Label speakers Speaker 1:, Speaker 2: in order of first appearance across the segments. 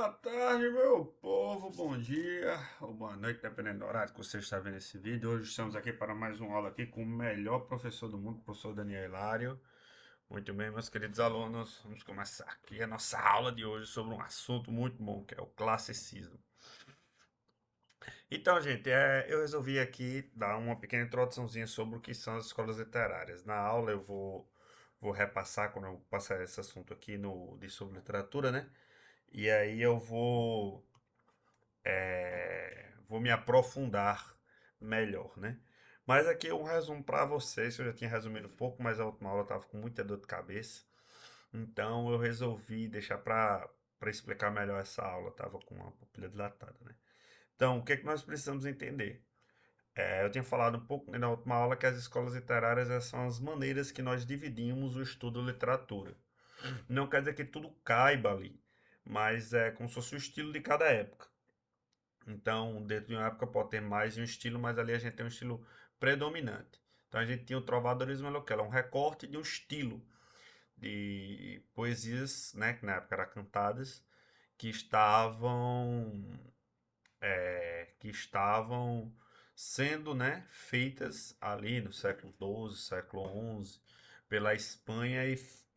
Speaker 1: Boa tarde, meu povo, bom dia ou boa noite, dependendo do horário que você está vendo esse vídeo. Hoje estamos aqui para mais uma aula aqui com o melhor professor do mundo, o professor Daniel Hilário. Muito bem, meus queridos alunos, vamos começar aqui a nossa aula de hoje sobre um assunto muito bom, que é o classicismo. Então, gente, eu resolvi aqui dar uma pequena introduçãozinha sobre o que são as escolas literárias. Na aula vou repassar, quando eu passar esse assunto aqui de sobre literatura, né? E aí vou me aprofundar melhor, né? Mas aqui um resumo para vocês, eu já tinha resumido um pouco, mas a última aula eu estava com muita dor de cabeça. Então eu resolvi deixar para explicar melhor essa aula, estava com uma pupila dilatada, né? Então, o que é que nós precisamos entender? Eu tinha falado um pouco na última aula que as escolas literárias são as maneiras que nós dividimos o estudo de literatura. Não quer dizer que tudo caiba ali, mas é como se fosse o estilo de cada época. Então, dentro de uma época pode ter mais de um estilo, mas ali a gente tem um estilo predominante. Então a gente tinha o trovadorismo que era um recorte de um estilo de poesias, né, que na época eram cantadas, que estavam sendo, né, feitas ali no século XII, século XI, pela Espanha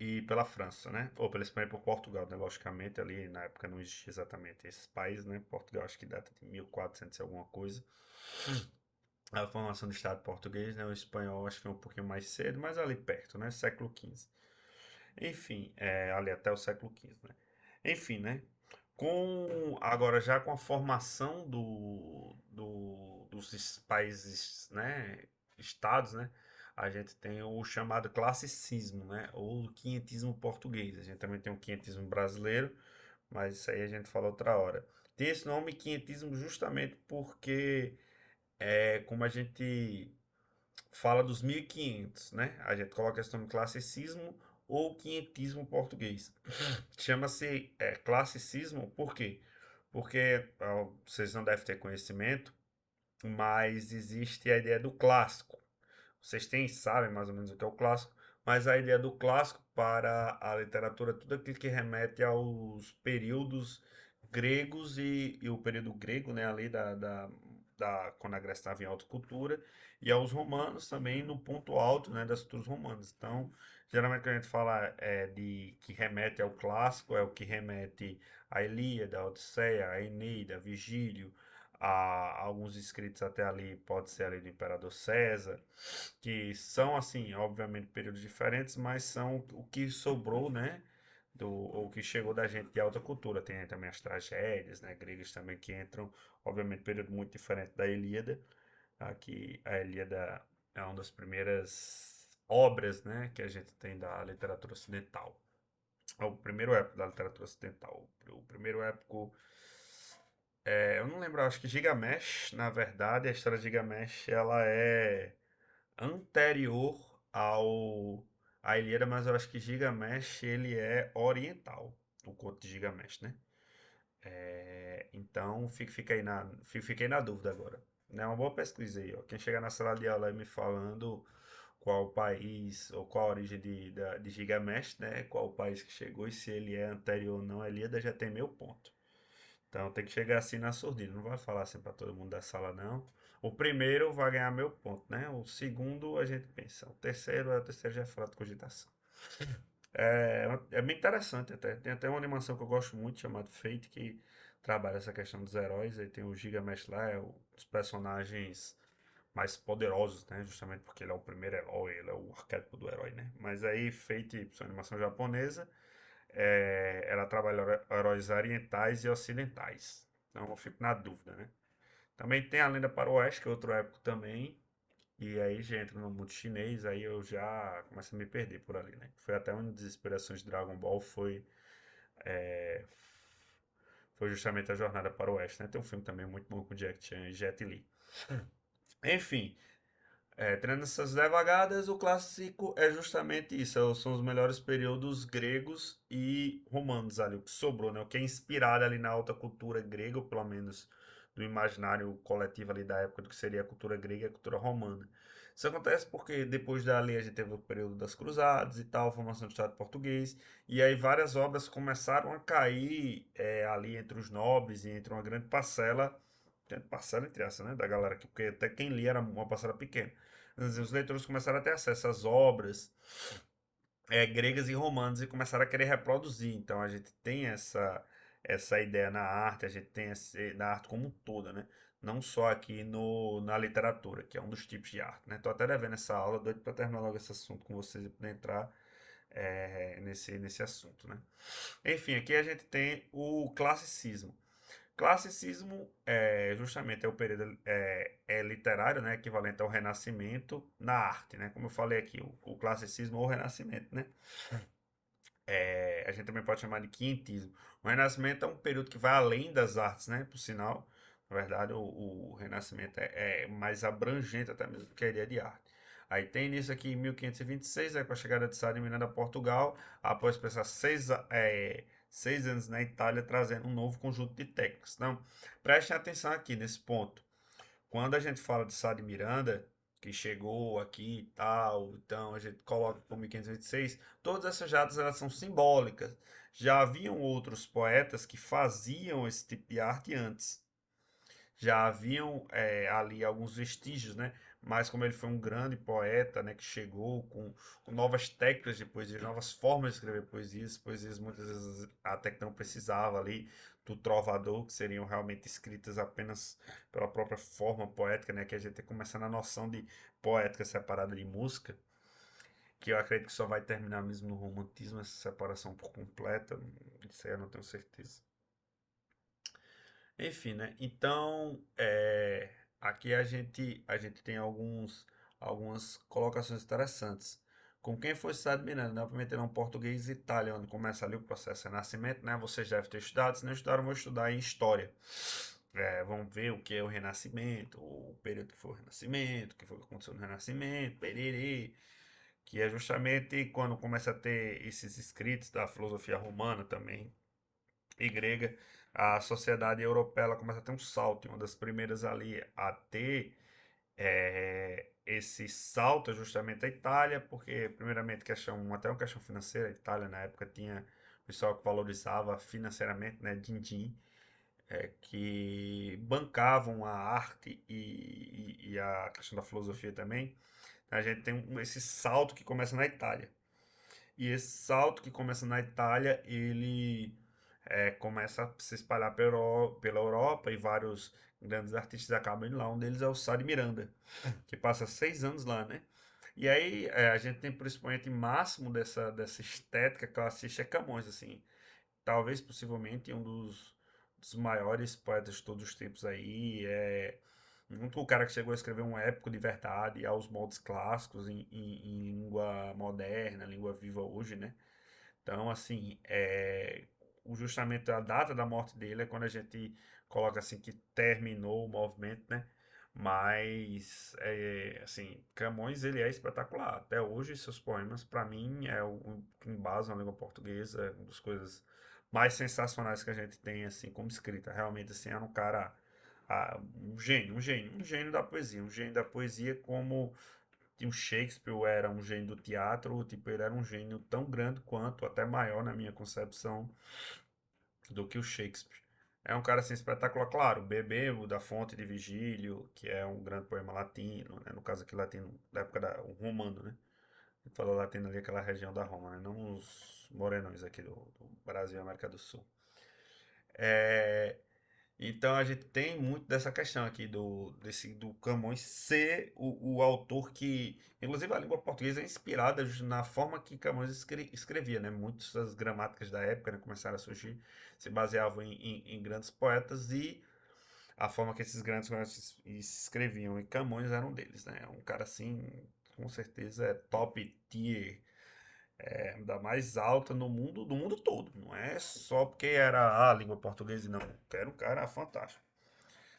Speaker 1: e pela França, né? Ou pela Espanha e por Portugal, né? Logicamente, ali na época não existia exatamente esses países, né? Portugal acho que data de 1400 e alguma coisa. A formação do Estado português, né? O espanhol acho que foi um pouquinho mais cedo, mas ali perto, né? Século XV. Enfim, ali até o século XV, né? Enfim, né? Agora já com a formação dos países, né, estados, né, a gente tem o chamado classicismo, né, ou o quinhentismo português. A gente também tem o quinhentismo brasileiro, mas isso aí a gente fala outra hora. Tem esse nome quinhentismo justamente porque como a gente fala dos 1500, né? A gente coloca esse nome classicismo ou quinhentismo português. Chama-se classicismo por quê? Porque vocês não devem ter conhecimento, mas existe a ideia do clássico. Vocês sabem mais ou menos o que é o clássico, mas a ideia do clássico para a literatura, tudo aquilo que remete aos períodos gregos e o período grego, né, ali quando a Grécia estava em alta cultura, e aos romanos também no ponto alto, né, das culturas romanas. Então, geralmente quando a gente fala de que remete ao clássico, é o que remete à Ilíada, à Odisseia, à Eneida, a Vigílio, a alguns escritos até ali, pode ser ali do Imperador César, que são, assim, obviamente períodos diferentes, mas são o que sobrou, né? O que chegou da gente de alta cultura. Tem também as tragédias, né? Gregas também que entram, obviamente, período muito diferente da Ilíada. Aqui a Ilíada é uma das primeiras obras, né? Que a gente tem da literatura ocidental. É o primeiro época da literatura ocidental. O primeiro época. Eu não lembro, acho que Gilgamesh, na verdade, a história de Gilgamesh, ela é anterior ao a Ilíada, mas eu acho que Gilgamesh ele é oriental, o conto de Gilgamesh, né? Então fiquei na dúvida agora. É uma boa pesquisa aí, ó. Quem chegar na sala de aula e me falando qual o país ou qual a origem de Gilgamesh, né? Qual o país que chegou e se ele é anterior ou não à Ilíada já tem meu ponto. Então tem que chegar assim na surdina. Não vai falar assim para todo mundo da sala, não. O primeiro vai ganhar meu ponto, né? O segundo a gente pensa. O terceiro já é fora de cogitação. É bem interessante até. Tem até uma animação que eu gosto muito chamada Fate que trabalha essa questão dos heróis. Aí tem o Gilgamesh lá, os personagens mais poderosos, né? Justamente porque ele é o primeiro herói, ele é o arquétipo do herói, né? Mas aí Fate, sua animação japonesa, ela trabalha heróis orientais e ocidentais. Então eu fico na dúvida, né? Também tem a Lenda para o Oeste, que é outro época também. E aí já entra no mundo chinês, aí eu já começo a me perder por ali, né? Foi até uma das inspirações de Dragon Ball, foi justamente a Jornada para o Oeste, né? Tem um filme também muito bom com Jack Chan e Jet Li. Enfim, tendo essas devagadas, o clássico é justamente isso, são os melhores períodos gregos e romanos ali, o que sobrou, né? O que é inspirado ali na alta cultura grega, ou pelo menos do imaginário coletivo ali da época do que seria a cultura grega e a cultura romana. Isso acontece porque depois dali a gente teve o período das Cruzadas e tal, a formação do Estado português, e aí várias obras começaram a cair ali entre os nobres e entre uma grande parcela entre essa, né, da galera, porque até quem lia era uma parcela pequena. Mas, os leitores começaram a ter acesso às obras gregas e romanas e começaram a querer reproduzir. Então a gente tem essa ideia na arte, a gente tem na arte como um toda, né? Não só aqui no, na literatura, que é um dos tipos de arte, né? Tô até devendo essa aula, doido para terminar logo esse assunto com vocês e poder entrar nesse assunto, né? Enfim, aqui a gente tem o classicismo. Classicismo justamente é o período literário, né, equivalente ao Renascimento na arte, né? Como eu falei aqui, o classicismo ou o Renascimento, né? A gente também pode chamar de quinhentismo. O Renascimento é um período que vai além das artes, né? Por sinal, na verdade, o Renascimento é mais abrangente até mesmo que a ideia de arte. Aí tem início aqui em 1526, com a chegada de Sá de Miranda a Portugal, após passar 6 anos na Itália, trazendo um novo conjunto de técnicas. Então, prestem atenção aqui nesse ponto. Quando a gente fala de Sá de Miranda, que chegou aqui e tal, então a gente coloca por 1526, todas essas datas elas são simbólicas. Já haviam outros poetas que faziam esse tipo de arte antes. Já haviam ali alguns vestígios, né? Mas como ele foi um grande poeta, né, que chegou com novas técnicas de poesia, novas formas de escrever poesias muitas vezes até que não precisava ali do trovador, que seriam realmente escritas apenas pela própria forma poética, né, que a gente tem começando a noção de poética separada de música, que eu acredito que só vai terminar mesmo no romantismo, essa separação por completa, isso aí eu não tenho certeza. Enfim, né? Então, aqui a gente tem algumas colocações interessantes. Com quem foi Estado Miranda, né? Primeiro um português e Itália, onde começa ali o processo de renascimento, né? Vocês devem ter estudado, se não estudaram, vou estudar em História. Vamos ver o que é o Renascimento, o período que foi o Renascimento, o que foi que aconteceu no Renascimento, pererê, que é justamente quando começa a ter esses escritos da filosofia romana também, e grega, a sociedade europeia ela começa a ter um salto. E uma das primeiras ali a ter esse salto é justamente a Itália, porque, primeiramente, até uma questão financeira. A Itália, na época, tinha o pessoal que valorizava financeiramente, né, din-din, que bancavam a arte e a questão da filosofia também. A gente tem esse salto que começa na Itália. E esse salto que começa na Itália, ele começa a se espalhar pela Europa e vários grandes artistas acabam indo lá. Um deles é o Sá de Miranda, que passa 6 anos lá, né? E aí a gente tem por expoente máximo dessa estética classicista é Camões, assim. Talvez, possivelmente, um dos maiores poetas de todos os tempos aí. Muito o cara que chegou a escrever um épico de verdade aos moldes clássicos em língua moderna, língua viva hoje, né? Então, assim, justamente a data da morte dele é quando a gente coloca assim que terminou o movimento, né? Mas, assim, Camões ele é espetacular. Até hoje, seus poemas, para mim, é o que embasam a língua portuguesa, é uma das coisas mais sensacionais que a gente tem, assim, como escrita. Realmente, assim, era um cara, um gênio da poesia, um gênio da poesia como o Shakespeare era um gênio do teatro, tipo, ele era um gênio tão grande quanto, até maior na minha concepção, do que o Shakespeare. É um cara assim espetacular, claro, Bebebo da Fonte de Vigílio, que é um grande poema latino, né? No caso aqui latino, da época o romano, né? A gente fala latino ali, aquela região da Roma, né? Não os morenões aqui do Brasil e América do Sul. É, Então a gente tem muito dessa questão aqui do Camões ser o autor que, inclusive a língua portuguesa é inspirada na forma que Camões escrevia, né? Muitas das gramáticas da época, né, começaram a surgir, se baseavam em grandes poetas e a forma que esses grandes poetas escreviam, e Camões era um deles, né? Um cara assim, com certeza é top tier, da mais alta no mundo, do mundo todo. Não é só porque era a língua portuguesa, não. Era um cara fantástico.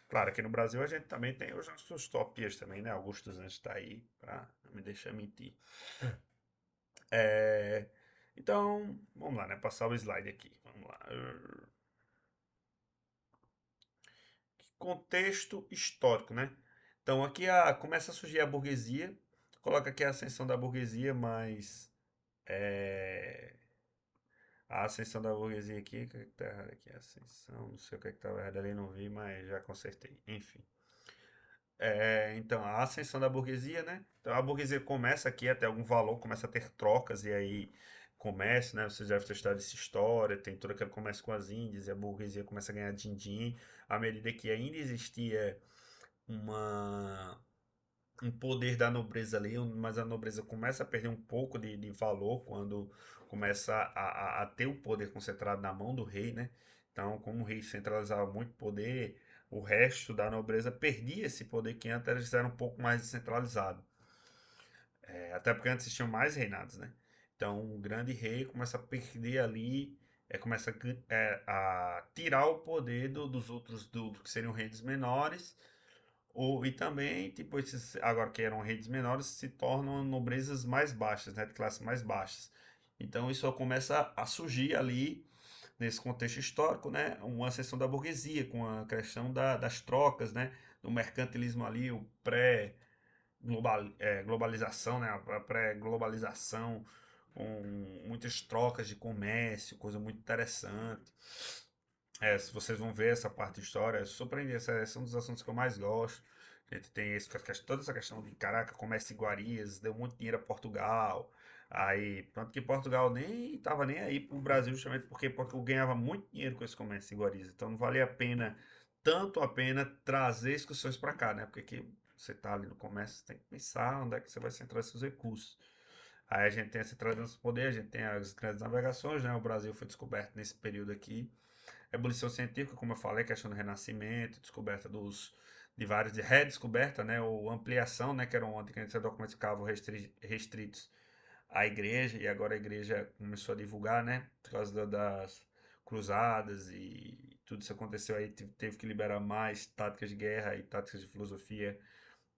Speaker 1: Claro, aqui no Brasil a gente também tem os nossos top tiers também, né? Augustus antes está aí, pra não me deixar mentir. É, Então, vamos lá, né? Passar o slide aqui. Vamos lá. Contexto histórico, né? Então aqui começa a surgir a burguesia, coloca aqui a ascensão da burguesia, mas é, a ascensão da burguesia aqui, o que é que tá errado aqui? Ascensão, não sei o que é que estava errado ali, não vi, mas já consertei. Enfim. Então, a ascensão da burguesia, né? Então, a burguesia começa aqui a ter algum valor, começa a ter trocas, e aí comércio, né? Vocês devem ter estudado essa história, tem todo aquele comércio com as Índias, e a burguesia começa a ganhar din-din, à medida que ainda existia uma, um poder da nobreza ali, mas a nobreza começa a perder um pouco de valor quando começa a ter o poder concentrado na mão do rei, né? Então, como o rei centralizava muito poder, o resto da nobreza perdia esse poder que antes era um pouco mais descentralizado. Até porque antes tinham mais reinados, né? Então, o grande rei começa a perder ali, começa a tirar o poder dos outros, do que seriam reis menores, e também, tipo, esses, agora que eram reis menores, se tornam nobrezas mais baixas, né, de classes mais baixas. Então isso começa a surgir ali, nesse contexto histórico, né, uma ascensão da burguesia, com a questão das trocas, né, do mercantilismo ali, o pré-globalização, né, a pré-globalização, com muitas trocas de comércio, coisa muito interessante. Se vocês vão ver essa parte de história, é surpreendente. Esse é um dos assuntos que eu mais gosto. A gente tem toda essa questão de, caraca, comércio e iguarias, deu muito dinheiro a Portugal. Aí, pronto, que Portugal nem tava nem aí pro Brasil, justamente porque Portugal ganhava muito dinheiro com esse comércio e iguarias. Então não valia a pena, tanto a pena, trazer excursões para cá, né? Porque aqui você tá ali no comércio, você tem que pensar onde é que você vai centrar seus recursos. Aí a gente tem a centralização do poder, a gente tem as grandes navegações, né? O Brasil foi descoberto nesse período aqui. Ebulição científica, como eu falei, questão do renascimento, descoberta de vários, de redescoberta, né, ou ampliação, né, que eram onde que documentos ficavam restritos à igreja, e agora a igreja começou a divulgar, né, por causa das cruzadas e tudo isso aconteceu aí, teve que liberar mais táticas de guerra e táticas de filosofia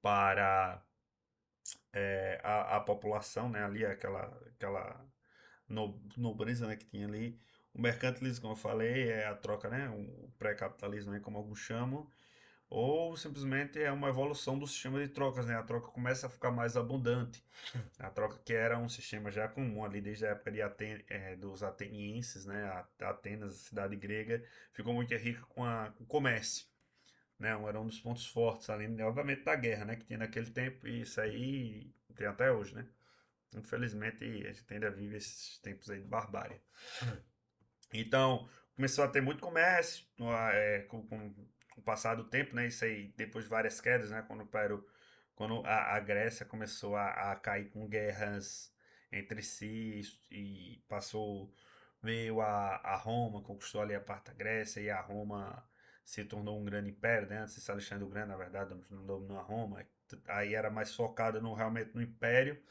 Speaker 1: para a população, né, ali, aquela nobreza, né, que tinha ali. O mercantilismo, como eu falei, é a troca, né, o pré-capitalismo, né, como alguns chamam, ou simplesmente é uma evolução do sistema de trocas, né? A troca começa a ficar mais abundante. A troca que era um sistema já comum ali desde a época dos atenienses, né? Atenas, a cidade grega, ficou muito rica com o comércio, né? Era um dos pontos fortes, além, obviamente, da guerra, né? Que tinha naquele tempo, e isso aí tem até hoje, né? Infelizmente, a gente ainda vive esses tempos aí de barbárie. Então, começou a ter muito comércio com o passar do tempo, né? Isso aí, depois de várias quedas, né? Quando a Grécia começou a cair com guerras entre si e veio a Roma, conquistou ali a parte da Grécia e a Roma se tornou um grande império, né? Antes de Alexandre o Grande, na verdade, não dominou a Roma. Aí era mais focada realmente no império,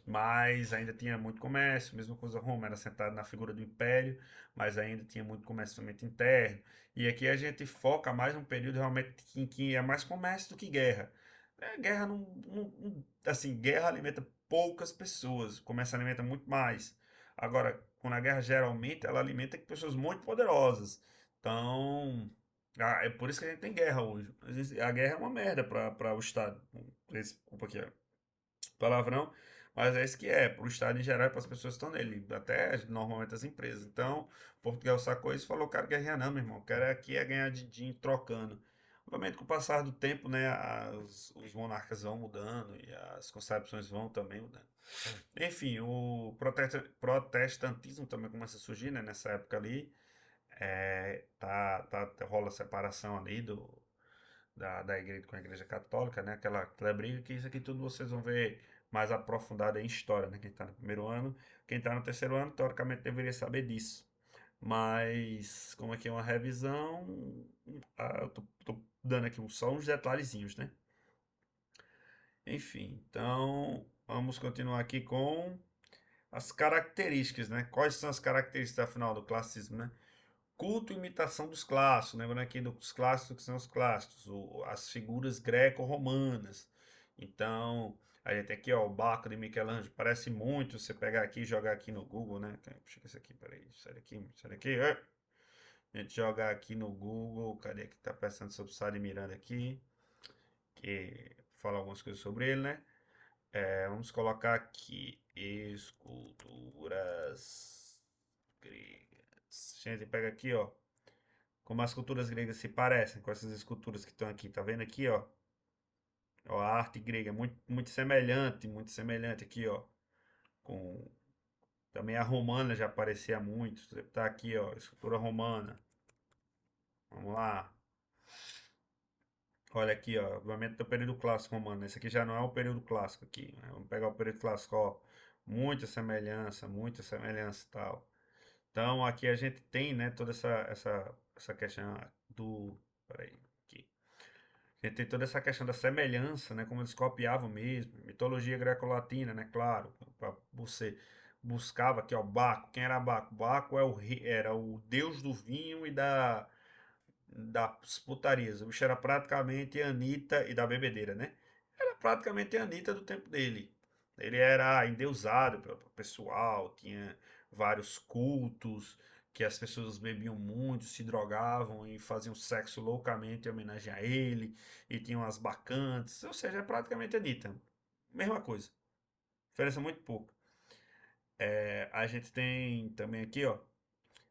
Speaker 1: mas ainda tinha muito comércio, mesma coisa Roma, era sentada na figura do império, mas ainda tinha muito comércio somente interno. E aqui a gente foca mais num período realmente em que é mais comércio do que guerra. Guerra assim, guerra alimenta poucas pessoas, o comércio alimenta muito mais. Agora, quando a guerra geralmente ela alimenta pessoas muito poderosas. Então, é por isso que a gente tem guerra hoje. A guerra é uma merda para o Estado. Desculpa aqui, palavrão, mas é isso que é, para o Estado em geral e para as pessoas que estão nele, até normalmente as empresas. Então, Portugal sacou isso e falou, cara, guerrear não, meu irmão, quero aqui é ganhar din-din trocando. Obviamente, com o passar do tempo, né, os monarcas vão mudando e as concepções vão também mudando. Enfim, o protestantismo também começa a surgir, né, nessa época ali. Rola a separação ali da igreja com a igreja católica, né? Aquela briga que isso aqui tudo vocês vão ver mais aprofundado em história, né? Quem está no primeiro ano, quem está no terceiro ano, teoricamente deveria saber disso. Mas, como aqui é uma revisão, eu tô dando aqui só uns detalhezinhos, né? Enfim, então vamos continuar aqui com as características, né? Quais são as características, afinal, do classicismo, né? Culto e imitação dos clássicos, lembrando aqui dos clássicos que são os clássicos, as figuras greco-romanas. Então, a gente tem aqui, ó, o Baco de Michelangelo, parece muito, você pegar aqui e jogar aqui no Google, né? Puxa isso aqui, peraí, sai daqui, a gente jogar aqui no Google, cadê que tá pensando sobre o Sá de Miranda aqui, que fala algumas coisas sobre ele, né? Vamos colocar aqui esculturas gregas. A gente pega aqui, ó, como as culturas gregas se parecem com essas esculturas que estão aqui. Tá vendo aqui, ó? Ó, a arte grega é muito semelhante aqui, ó. Com também a romana já aparecia muito. Você tá aqui, ó, escultura romana. Vamos lá. Olha aqui, ó, obviamente do período clássico romano. Esse aqui já não é o período clássico aqui, né? Vamos pegar o período clássico, ó. Muita semelhança e tal. Então aqui a gente tem, né, toda essa questão do. Peraí, aqui. A gente tem toda essa questão da semelhança, né, como eles copiavam mesmo. Mitologia greco-latina, né, claro. Pra você buscava aqui, ó, Baco. Quem era Baco? Baco era o deus do vinho e das putarias. O bicho era praticamente a Anitta e da bebedeira, né? Era praticamente a Anitta do tempo dele. Ele era endeusado pelo pessoal, tinha vários cultos, que as pessoas bebiam muito, se drogavam e faziam sexo loucamente em homenagem a ele, e tinham as bacantes, ou seja, é praticamente a Anitta. Mesma coisa, diferença muito pouco. A gente tem também aqui, ó,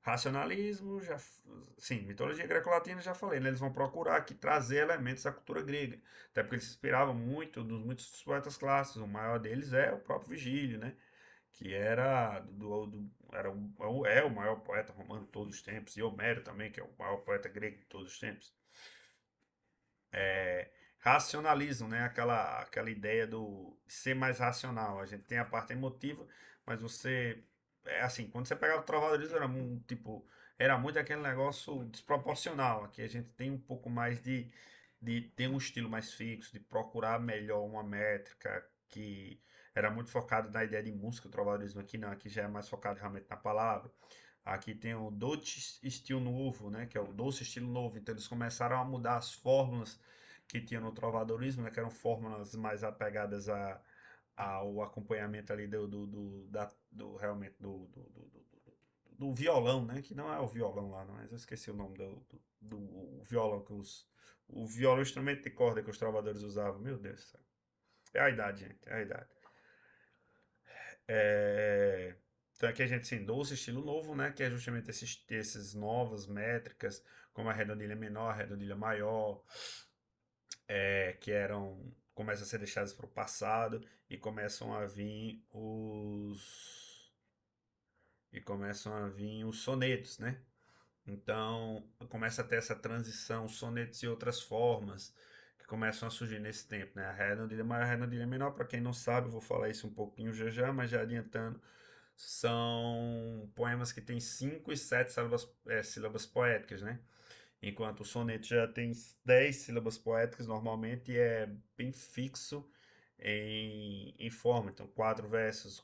Speaker 1: racionalismo, já, sim, mitologia greco-latina já falei, né? Eles vão procurar aqui trazer elementos da cultura grega, até porque eles se inspiravam muito nos muitos poetas clássicos. O maior deles é o próprio Vigílio, né? Que era é o maior poeta romano de todos os tempos, e Homero também, que é o maior poeta grego de todos os tempos. Racionalismo, né? Aquela ideia de ser mais racional. A gente tem a parte emotiva, mas você é assim, quando você pegava o trovadorismo era muito aquele negócio desproporcional. Aqui a gente tem um pouco mais de ter um estilo mais fixo, de procurar melhor uma métrica que era muito focado na ideia de música. O trovadorismo aqui não, aqui já é mais focado realmente na palavra. Aqui tem o doce estilo novo, né, que é o doce estilo novo. Então eles começaram a mudar as fórmulas que tinha no trovadorismo, né, que eram fórmulas mais apegadas ao acompanhamento ali do realmente do violão, né, que não é o violão lá, não, mas eu esqueci o nome do violão o violão instrumento de corda que os trovadores usavam, meu Deus do céu. É a idade, gente, é a idade. É, Então aqui a gente sim, doce estilo novo, né? Que é justamente esses novas métricas, como a redondilha menor, a redondilha maior, que eram começam a ser deixadas para o passado e começam a vir os sonetos, né? Então começa a ter essa transição, sonetos e outras formas que começam a surgir nesse tempo, né? A redondilha maior, a redondilha menor, para quem não sabe, eu vou falar isso um pouquinho já já, mas já adiantando, são poemas que têm 5 e 7 sílabas poéticas, né? Enquanto o soneto já tem 10 sílabas poéticas, normalmente é bem fixo em forma. Então, quatro versos,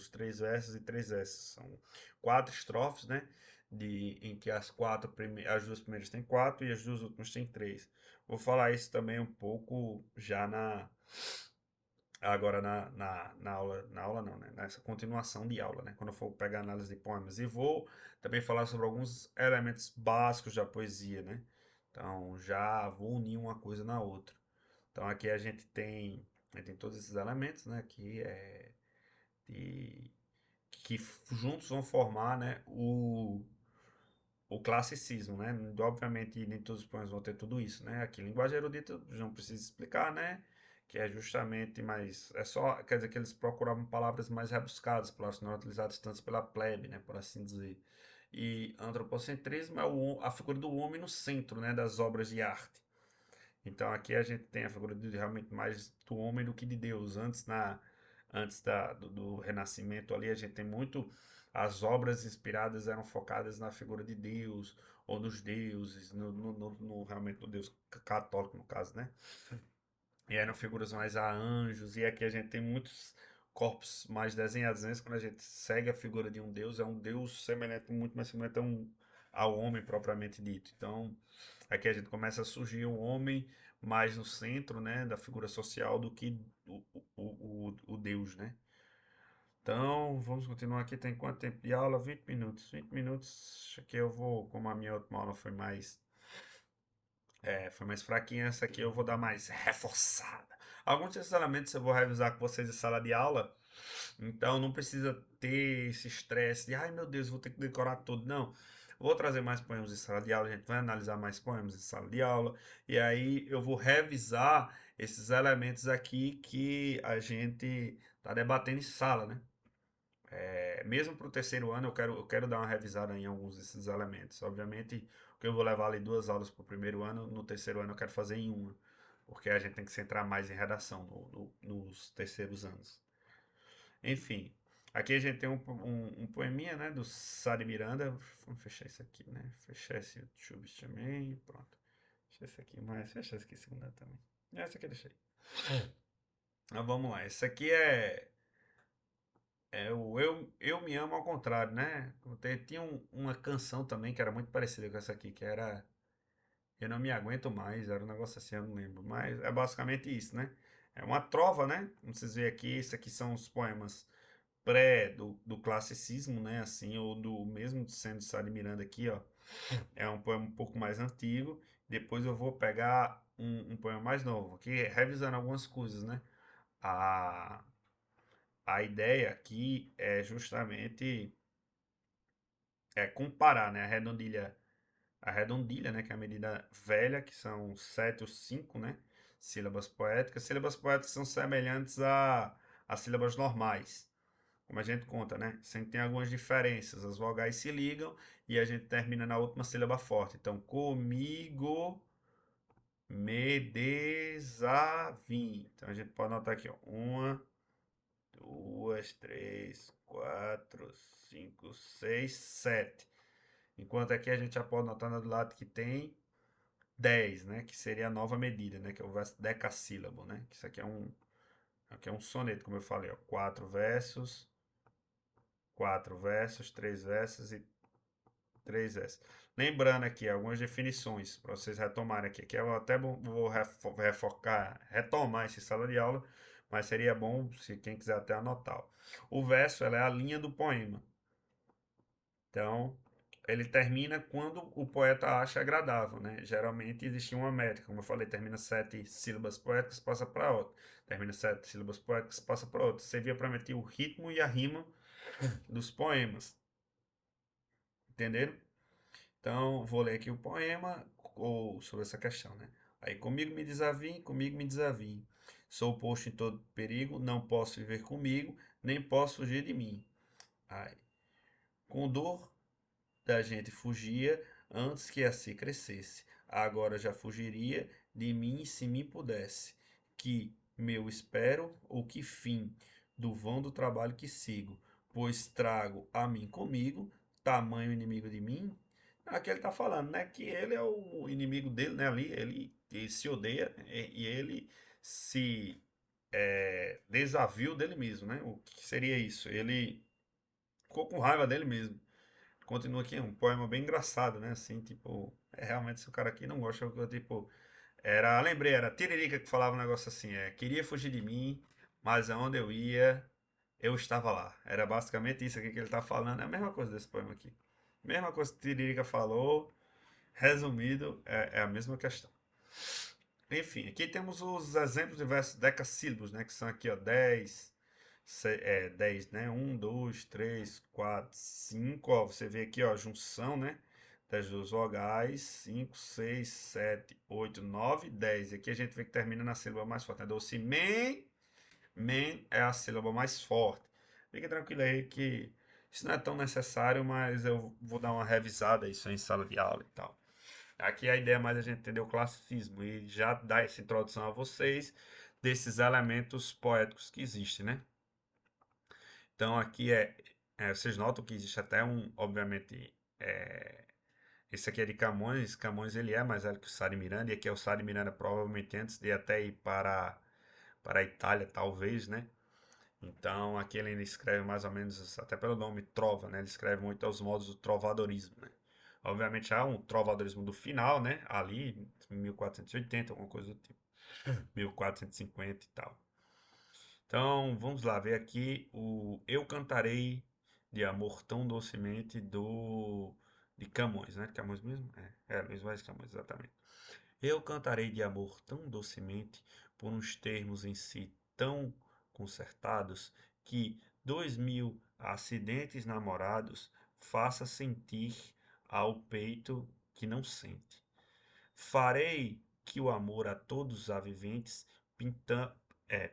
Speaker 1: 3 versos e 3 versos. São 4 estrofes, né? Em que as duas primeiras têm 4 e as duas últimas têm 3. Vou falar isso também um pouco já agora na aula não, né? Nessa continuação de aula, né? Quando eu for pegar a análise de poemas. E vou também falar sobre alguns elementos básicos da poesia, né? Então já vou unir uma coisa na outra. Então aqui a gente tem todos esses elementos, né? De, que juntos vão formar, né? O classicismo, né? Obviamente, nem todos os poemas vão ter tudo isso, né? Aqui, linguagem erudita, não precisa explicar, né? Que é justamente mais. É só. Quer dizer que eles procuravam palavras mais rebuscadas, palavras que não eram utilizadas tanto pela plebe, né? Por assim dizer. E antropocentrismo é a figura do homem no centro, né? Das obras de arte. Então aqui a gente tem a figura realmente mais do homem do que de Deus. Antes do Renascimento ali, a gente tem muito. As obras inspiradas eram focadas na figura de Deus, ou nos deuses, realmente no Deus católico, no caso, né? E eram figuras mais a anjos, e aqui a gente tem muitos corpos mais desenhados, né? Quando a gente segue a figura de um Deus, é um Deus semelhante, muito mais semelhante ao homem propriamente dito. Então, aqui a gente começa a surgir o homem mais no centro, né, da figura social do que o Deus, né? Então, vamos continuar aqui. Tem quanto tempo de aula? 20 minutos. 20 minutos. Aqui eu vou, como a minha última aula foi mais Foi mais fraquinha, essa aqui eu vou dar mais reforçada. Alguns desses elementos eu vou revisar com vocês em sala de aula, então não precisa ter esse estresse de, ai meu Deus, vou ter que decorar tudo. Não, vou trazer mais poemas em sala de aula, a gente vai analisar mais poemas em sala de aula, e aí eu vou revisar esses elementos aqui que a gente está debatendo em sala, né? Mesmo para o terceiro ano, eu quero dar uma revisada em alguns desses elementos. Obviamente, o que eu vou levar ali 2 aulas para o primeiro ano, no terceiro ano eu quero fazer em uma, porque a gente tem que se centrar mais em redação nos terceiros anos. Enfim, aqui a gente tem um poeminha, né, do Sade Miranda. Vamos fechar isso aqui, né? Fechar esse Chubis também, pronto. Fechar esse aqui, mas fechar esse aqui segunda também. Essa aqui eu deixei. Então vamos lá, esse aqui eu Me Amo ao Contrário, né? Tinha uma canção também que era muito parecida com essa aqui, que era Eu Não Me Aguento Mais, era um negócio assim, eu não lembro. Mas é basicamente isso, né? É uma trova, né? Como vocês veem aqui, isso aqui são os poemas do classicismo, né? Assim, ou do mesmo sendo de Sá de Miranda aqui, ó. É um poema um pouco mais antigo. Depois eu vou pegar um poema mais novo, aqui revisando algumas coisas, né? A, a ideia aqui é justamente comparar, né, a redondilha, né, que é a medida velha, que são 7 ou 5, né, sílabas poéticas. Sílabas poéticas são semelhantes a sílabas normais, como a gente conta, né? Sempre tem algumas diferenças. As vogais se ligam e a gente termina na última sílaba forte. Então, comigo me desavim. Então a gente pode anotar aqui, ó. Uma, duas, três, quatro, cinco, seis, sete. Enquanto aqui a gente já pode notar do lado que tem 10, né? Que seria a nova medida, né? Que é o verso decassílabo, né? Que isso aqui é um soneto, como eu falei, ó. Quatro versos, 3 versos e 3 versos. Lembrando aqui algumas definições para vocês retomarem aqui, que eu até vou retomar esse sala de aula, mas seria bom se quem quiser até anotar. O verso ela é a linha do poema. Então, ele termina quando o poeta acha agradável, né? Geralmente existe uma métrica, como eu falei, termina 7 sílabas poéticas, passa para outra. Termina 7 sílabas poéticas, passa para outra. Servia para meter o ritmo e a rima dos poemas. Entenderam? Então, vou ler aqui o poema ou sobre essa questão, né? Aí, comigo me desaviem. Sou posto em todo perigo, não posso viver comigo, nem posso fugir de mim. Ai, com dor da gente fugia antes que assim crescesse. Agora já fugiria de mim se me pudesse. Que meu espero ou que fim do vão do trabalho que sigo, pois trago a mim comigo, tamanho inimigo de mim. Aqui ele está falando, né, que ele é o inimigo dele, né, ali, ele se odeia e ele se desaviou dele mesmo, né? O que seria isso? Ele ficou com raiva dele mesmo. Continua aqui, um poema bem engraçado, né? Assim, tipo, realmente se o cara aqui não gosta, tipo, lembrei, era Tiririca que falava um negócio assim, queria fugir de mim, mas aonde eu ia, eu estava lá. Era basicamente isso aqui que ele tá falando, é a mesma coisa desse poema aqui. Mesma coisa que Tiririca falou, resumido, é a mesma questão. Enfim, aqui temos os exemplos de versos decassílabos, né? Que são aqui, ó, 10, né? Um, 2, 3, 4, 5. Ó, você vê aqui, ó, a junção, né? Das duas vogais. 5, 6, 7, 8, 9, 10. E aqui a gente vê que termina na sílaba mais forte, né? Doce men. Men é a sílaba mais forte. Fique tranquilo aí que isso não é tão necessário, mas eu vou dar uma revisada isso em sala de aula e tal. Aqui a ideia é mais a gente entender o classicismo e já dar essa introdução a vocês desses elementos poéticos que existem, né? Então aqui vocês notam que existe até obviamente, esse aqui é de Camões. Camões ele é mais velho que o Sá de Miranda, e aqui é o Sá de Miranda provavelmente antes de até ir para a Itália, talvez, né? Então aqui ele escreve mais ou menos, até pelo nome Trova, né? Ele escreve muito aos modos do trovadorismo, né? Obviamente há um trovadorismo do final, né? Ali, 1480, alguma coisa do tipo. 1450 e tal. Então, vamos lá ver aqui o Eu Cantarei de Amor Tão Docemente do de Camões, né? De Camões mesmo? Luiz Vaz de Camões, exatamente. Eu cantarei de amor tão docemente, por uns termos em si tão concertados, que 2000 acidentes namorados faça sentir ao peito que não sente. Farei que o amor a todos os aviventes,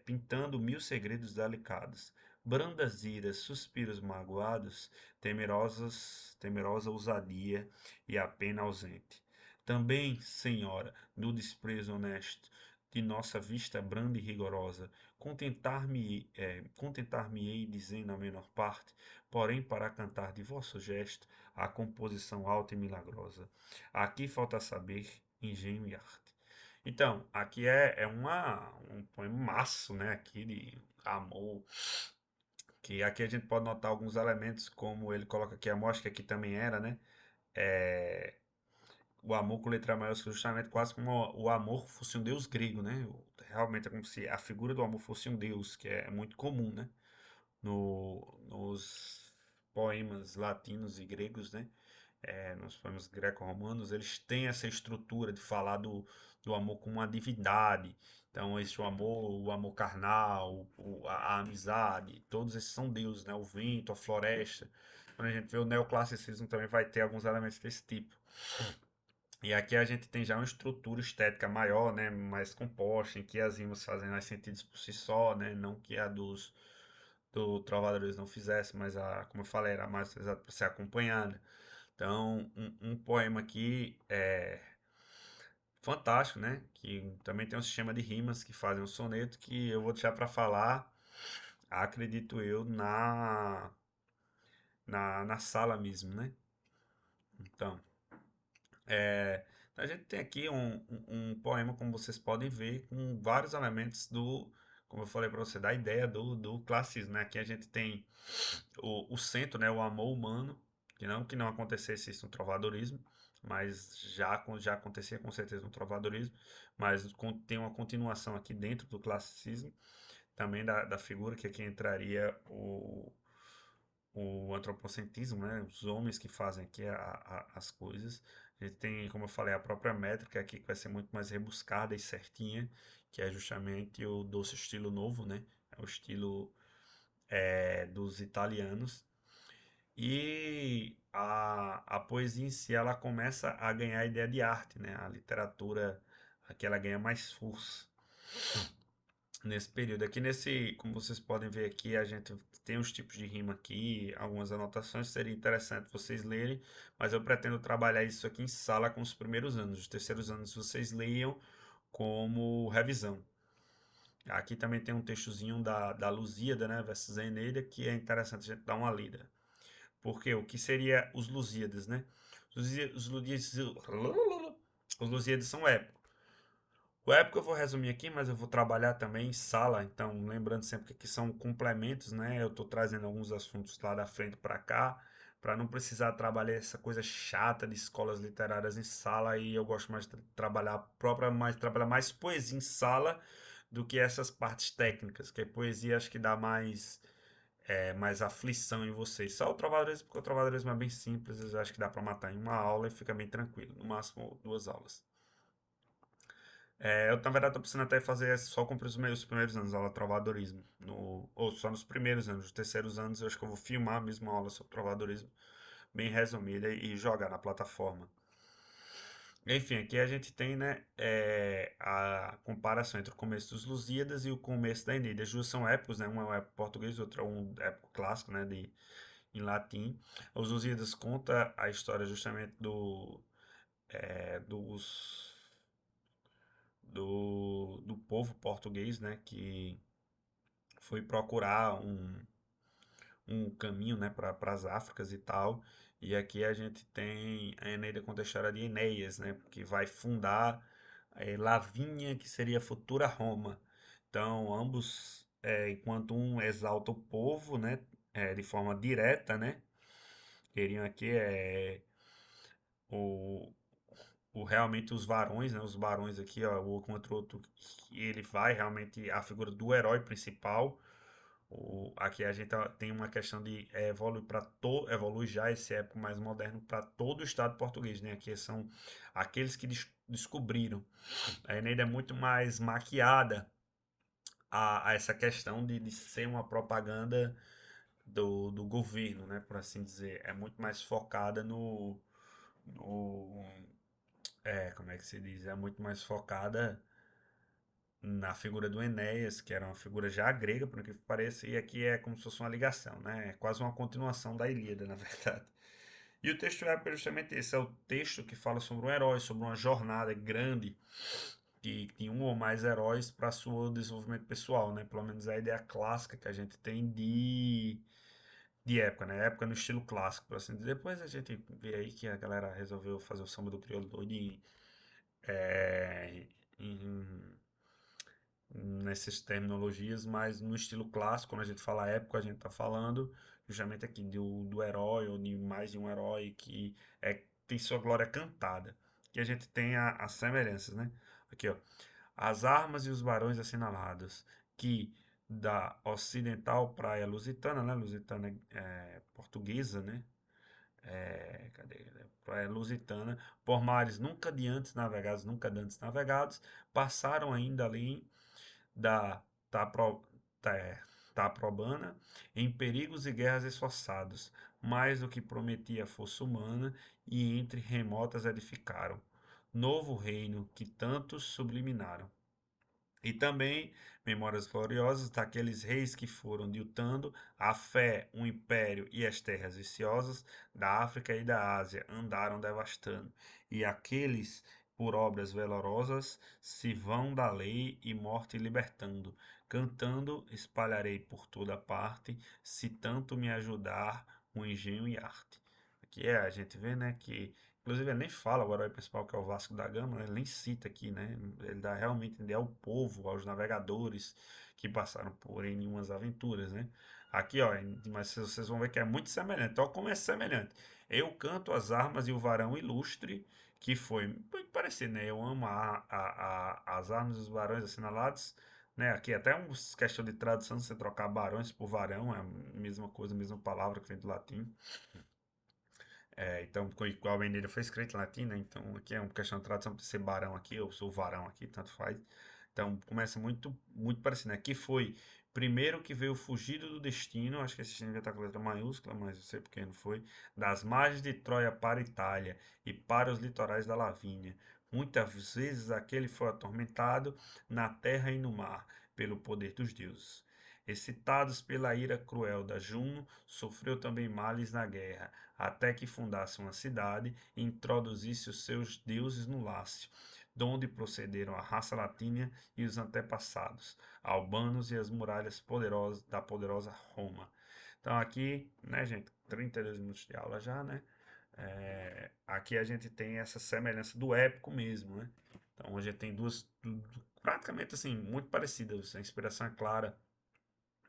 Speaker 1: pintando mil segredos delicados, brandas iras, suspiros magoados, temerosa ousadia e a pena ausente. Também, Senhora, no desprezo honesto de nossa vista branda e rigorosa, contentar-me-ei dizendo a menor parte, porém para cantar de vosso gesto a composição alta e milagrosa. Aqui falta saber, engenho e arte. Então, aqui um poema maço, né? Aqui de amor. Que aqui a gente pode notar alguns elementos, como ele coloca aqui, amor, acho que aqui também era, né? É, o amor com letra maiúscula, justamente quase como o amor fosse um deus grego, né? Realmente é como se a figura do amor fosse um deus, que é muito comum, né? Nos poemas latinos e gregos, né? Nos poemas greco-romanos, eles têm essa estrutura de falar do amor como uma divindade. Então, esse o amor carnal, a amizade, todos esses são deuses, né? O vento, a floresta. Quando a gente vê o neoclassicismo, também vai ter alguns elementos desse tipo. E aqui a gente tem já uma estrutura estética maior, né? Mais composta, em que as rimas fazem mais sentido por si só, né? Não que a do Trovadores não fizesse, mas como eu falei, era mais utilizado para ser acompanhada. Então, um poema aqui é fantástico, né? Que também tem um sistema de rimas que fazem um soneto que eu vou deixar para falar, acredito eu, na sala mesmo, né? Então, é, a gente tem aqui um poema, como vocês podem ver, com vários elementos como eu falei para você, da ideia do classicismo, né? Aqui a gente tem o centro, né? O amor humano, que não acontecesse isso no trovadorismo, mas já acontecia com certeza no trovadorismo, mas tem uma continuação aqui dentro do classicismo, também da figura que aqui entraria o antropocentrismo, né? Os homens que fazem aqui as coisas. A gente tem, como eu falei, a própria métrica aqui que vai ser muito mais rebuscada e certinha, que é justamente o doce estilo novo, né? É o estilo dos italianos. E a poesia em si, ela começa a ganhar a ideia de arte, né? A literatura aqui ela ganha mais força nesse período. Aqui como vocês podem ver aqui, a gente tem os tipos de rima aqui, algumas anotações, seria interessante vocês lerem, mas eu pretendo trabalhar isso aqui em sala com os primeiros anos. Os terceiros anos vocês leiam como revisão. Aqui também tem um textozinho da Lusíada, né, versus a Eneida, que é interessante a gente dar uma lida. Porque o que seria os Lusíadas, né? Os Lusíadas são épicos. O épico eu vou resumir aqui, mas eu vou trabalhar também em sala, então lembrando sempre que aqui são complementos, né? Eu estou trazendo alguns assuntos lá da frente para cá, para não precisar trabalhar essa coisa chata de escolas literárias em sala, e eu gosto mais de trabalhar mais poesia em sala do que essas partes técnicas, que a poesia acho que dá mais aflição em vocês. Só o trovadorismo, porque o trovadorismo é bem simples, eu acho que dá para matar em uma aula e fica bem tranquilo, no máximo 2 aulas. Eu, na verdade, estou precisando até fazer só com os meus primeiros anos, aula de trovadorismo. Ou só nos primeiros anos. Os terceiros anos, eu acho que eu vou filmar mesmo uma aula sobre trovadorismo, bem resumida, e jogar na plataforma. Enfim, aqui a gente tem, né, a comparação entre o começo dos Lusíadas e o começo da Eneida. As duas são épicos, né? Um é um épico português, outro é um épico clássico, né, em latim. Os Lusíadas conta a história justamente é, dos do povo português, né, que foi procurar um caminho, né, para as Áfricas e tal. E aqui a gente tem a Eneida conta a história de Enéas, né, que vai fundar Lavínia, que seria a futura Roma. Então, ambos, enquanto um exalta o povo, né, de forma direta, né, queriam aqui o, realmente os varões, né, os barões aqui, ó, o contra o outro, ele vai realmente a figura do herói principal, Aqui a gente tem uma questão de evoluir evolui já esse época mais moderno para todo o Estado português, né? Aqui são aqueles que descobriram. A Eneida é muito mais maquiada a essa questão de ser uma propaganda do governo, né? Por assim dizer. É muito mais focada no como é que se diz? É muito mais focada na figura do Enéas, que era uma figura já grega, por que pareça, e aqui é como se fosse uma ligação, né? É quase uma continuação da Ilíada, na verdade. E o texto épico é justamente esse, é o texto que fala sobre um herói, sobre uma jornada grande que tem um ou mais heróis para seu desenvolvimento pessoal, né? Pelo menos a ideia clássica que a gente tem de época, né? Época no estilo clássico, por assim dizer. Depois a gente vê aí que a galera resolveu fazer o samba do crioulo doido em nessas terminologias, mas no estilo clássico, quando a gente fala época, a gente está falando justamente aqui do herói, ou de mais de um herói que tem sua glória cantada. Que a gente tem as semelhanças, né? Aqui, ó. As armas e os barões assinalados, que da ocidental praia lusitana, né? Lusitana portuguesa, né? Cadê? Praia lusitana, por mares nunca de antes navegados, nunca dantes navegados, passaram ainda além da Tapro, Ta- Taprobana em perigos e guerras esforçados, mais do que prometia a força humana, e entre remotas edificaram novo reino que tantos subliminaram. E também memórias gloriosas daqueles reis que foram diltando a fé, o império e as terras viciosas da África e da Ásia andaram devastando. E aqueles, por obras valorosas, se vão da lei e morte libertando. Cantando, espalharei por toda parte, se tanto me ajudar o engenho e arte. Aqui a gente vê, né, que inclusive, ele nem fala o herói principal, que é o Vasco da Gama, né? Ele nem cita aqui, né? Ele dá realmente ideia ao povo, aos navegadores que passaram por em umas aventuras, né? Aqui, ó, mas vocês vão ver que é muito semelhante. Olha como é semelhante. Eu canto as armas e o varão ilustre, que foi muito parecido, né? Eu amo as armas e os varões assinalados, né? Aqui até uma questão de tradução, você trocar barões por varão, é a mesma coisa, a mesma palavra que vem do latim. Então, igual a Eneida foi escrita em latim, né? Então, aqui é uma questão de tradução para ser barão aqui, ou sou varão aqui, tanto faz. Então, começa muito parecido, né? Aqui foi primeiro que veio fugido do destino, acho que esse destino devia estar com letra maiúscula, mas eu sei porque não foi, das margens de Troia para a Itália e para os litorais da Lavínia. Muitas vezes aquele foi atormentado na terra e no mar, pelo poder dos deuses. Excitados pela ira cruel da Juno, sofreu também males na guerra, até que fundasse uma cidade e introduzisse os seus deuses no Lácio, donde procederam a raça latina e os antepassados, albanos e as muralhas poderosas da poderosa Roma. Então aqui, né, gente, 32 minutos de aula já, né? Aqui a gente tem essa semelhança do épico mesmo, né? Então a gente tem duas, praticamente assim, muito parecidas. A inspiração é clara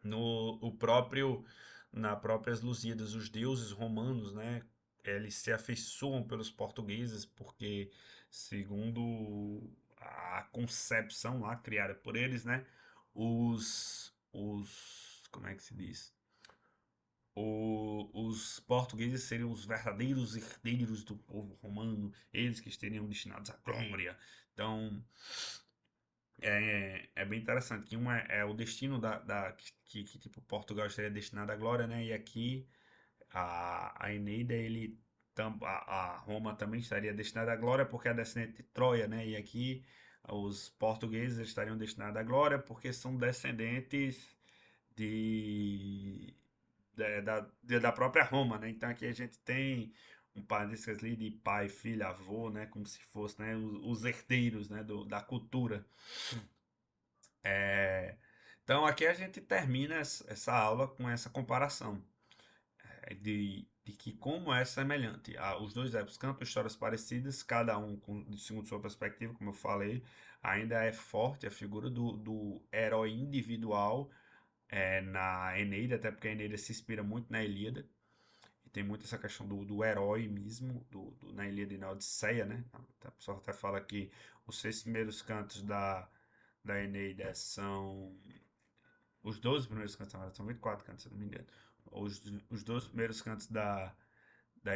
Speaker 1: no o próprio na próprias Lusíadas, os deuses romanos, né, eles se afeiçoam pelos portugueses porque, segundo a concepção lá criada por eles, né, como é que se diz? Os portugueses seriam os verdadeiros herdeiros do povo romano, eles que estariam destinados à glória. Então, é bem interessante que uma é o destino que tipo Portugal estaria destinado à glória, né? E aqui a Eneida a Roma também estaria destinada à glória porque é descendente de Troia, né? E aqui os portugueses estariam destinados à glória porque são descendentes de da própria Roma, né? Então aqui a gente tem um parênteses ali de pai, filho, avô, né? Como se fosse, né? Os herdeiros, né? Da cultura. É, então aqui a gente termina essa aula com essa comparação de que como é semelhante. Os dois épicos cantam histórias parecidas, cada um segundo sua perspectiva, como eu falei, ainda é forte a figura do herói individual na Eneida, até porque a Eneida se inspira muito na Ilíada, e tem muito essa questão do herói mesmo, na Ilíada e na Odisseia, né? A pessoa até fala que os 6 primeiros cantos da Eneida são Os 12 primeiros cantos, na verdade, são 24 cantos, se eu não me engano. Os 12 primeiros cantos da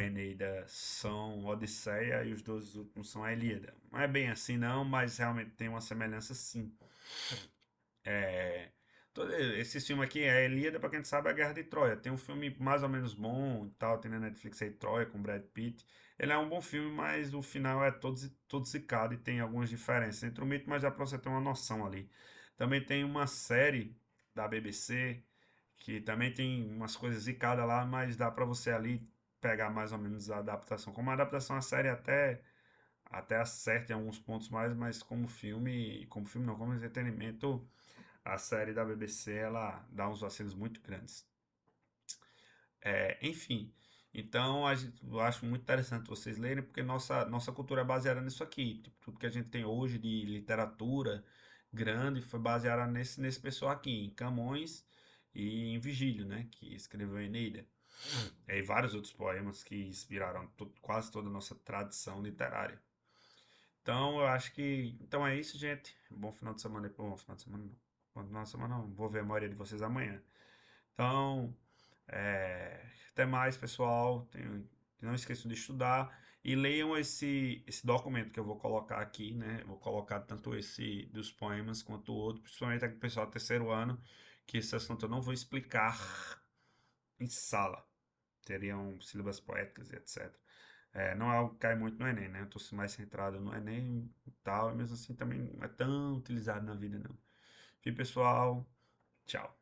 Speaker 1: Eneida são Odisseia e os 12 últimos são a Ilíada. Não é bem assim, não, mas realmente tem uma semelhança, sim. É, esse filme aqui, a Ilíada, pra quem não sabe, é a Guerra de Troia. Tem um filme mais ou menos bom e tal, tem na Netflix aí, Troia, com Brad Pitt. Ele é um bom filme, mas o final é todo zicado e tem algumas diferenças entre o mito, mas dá pra você ter uma noção ali. Também tem uma série da BBC, que também tem umas coisas zicadas lá, mas dá pra você ali pegar mais ou menos a adaptação. Como a adaptação à série até acerta em alguns pontos mais, mas como filme não, como entretenimento, a série da BBC ela dá uns vacilos muito grandes. Enfim, então eu acho muito interessante vocês lerem, porque nossa cultura é baseada nisso aqui. Tipo, tudo que a gente tem hoje de literatura grande foi baseada nesse pessoal aqui, em Camões e em Vigílio, né, que escreveu a Eneida. E vários outros poemas que inspiraram quase toda a nossa tradição literária. Então, eu acho que. Então é isso, gente. Bom final de semana. Bom final de semana não. Bom final de semana não. Vou ver a maioria de vocês amanhã. Então, até mais, pessoal. Não esqueçam de estudar e leiam esse documento que eu vou colocar aqui, né? Vou colocar tanto esse dos poemas quanto o outro, principalmente aqui, pessoal, do terceiro ano, que esse assunto eu não vou explicar em sala. Teriam sílabas poéticas e etc. Não é algo que cai muito no Enem, né? Eu tô mais centrado no Enem e tal, e mesmo assim também não é tão utilizado na vida, não. Enfim, pessoal, tchau.